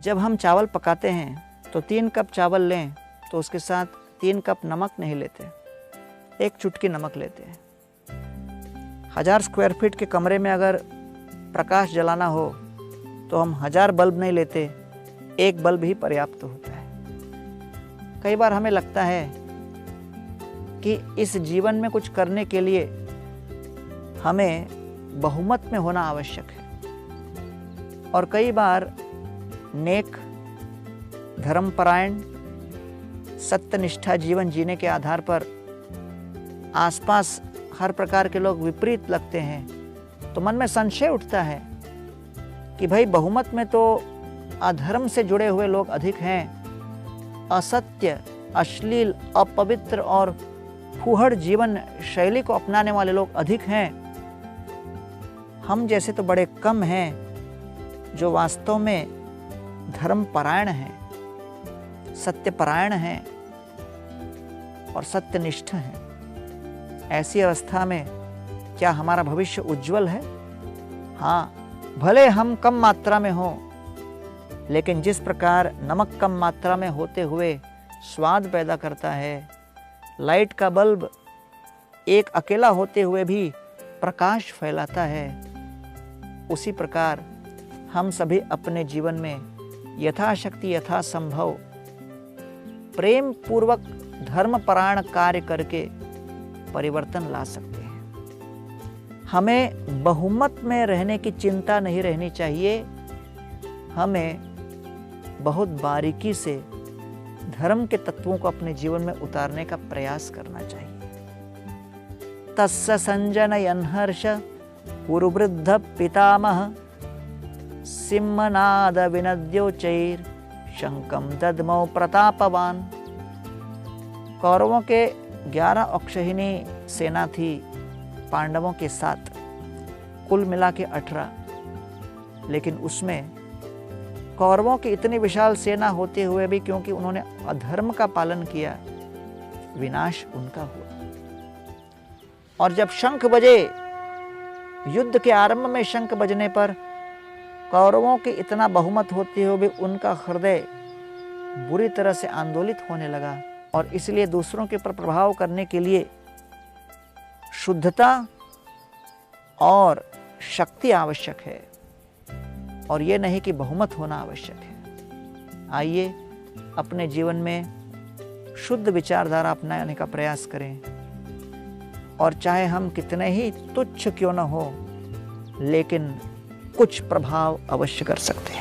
जब हम चावल पकाते हैं तो 3 कप चावल लें तो उसके साथ 3 कप नमक नहीं लेते, 1 चुटकी नमक लेते हैं। 1000 स्क्वायर फीट के कमरे में अगर प्रकाश जलाना हो तो हम 1000 बल्ब नहीं लेते, 1 बल्ब ही पर्याप्त होता है। कई बार हमें लगता है कि इस जीवन में कुछ करने के लिए हमें बहुमत में होना आवश्यक है, और कई बार नेक, धर्मपरायण, सत्यनिष्ठा जीवन जीने के आधार पर आसपास हर प्रकार के लोग विपरीत लगते हैं तो मन में संशय उठता है कि भाई बहुमत में तो अधर्म से जुड़े हुए लोग अधिक हैं, असत्य, अश्लील, अपवित्र और फूहड़ जीवन शैली को अपनाने वाले लोग अधिक हैं। हम जैसे तो बड़े कम हैं जो वास्तव में धर्मपरायण हैं, सत्यपरायण हैं और सत्यनिष्ठ हैं। ऐसी अवस्था में क्या हमारा भविष्य उज्जवल है? हाँ, भले हम कम मात्रा में हों, लेकिन जिस प्रकार नमक कम मात्रा में होते हुए स्वाद पैदा करता है, लाइट का बल्ब एक अकेला होते हुए भी प्रकाश फैलाता है, उसी प्रकार हम सभी अपने जीवन में यथाशक्ति यथासंभव प्रेम पूर्वक धर्मपरायण कार्य करके परिवर्तन ला सकते हैं। हमें बहुमत में रहने की चिंता नहीं रहनी चाहिए, हमें बहुत बारीकी से धर्म के तत्वों को अपने जीवन में उतारने का प्रयास करना चाहिए। तस्य संजनयन् हर्ष कुरुवृद्ध पितामह सिंहनाद विनद्योचैर शंकम दद्मौ प्रतापवान। कौरवों के 11 अक्षौहिणी सेना थी, पांडवों के 7, कुल मिला के 18। लेकिन उसमें कौरवों की इतनी विशाल सेना होते हुए भी क्योंकि उन्होंने अधर्म का पालन किया, विनाश उनका हुआ। और जब शंख बजे, युद्ध के आरंभ में शंख बजने पर कौरवों के इतना बहुमत होते हुए भी उनका हृदय बुरी तरह से आंदोलित होने लगा, और इसलिए दूसरों के पर प्रभाव करने के लिए शुद्धता और शक्ति आवश्यक है, और ये नहीं कि बहुमत होना आवश्यक है। आइए अपने जीवन में शुद्ध विचारधारा अपनाने का प्रयास करें, और चाहे हम कितने ही तुच्छ क्यों न हो, लेकिन कुछ प्रभाव अवश्य कर सकते हैं।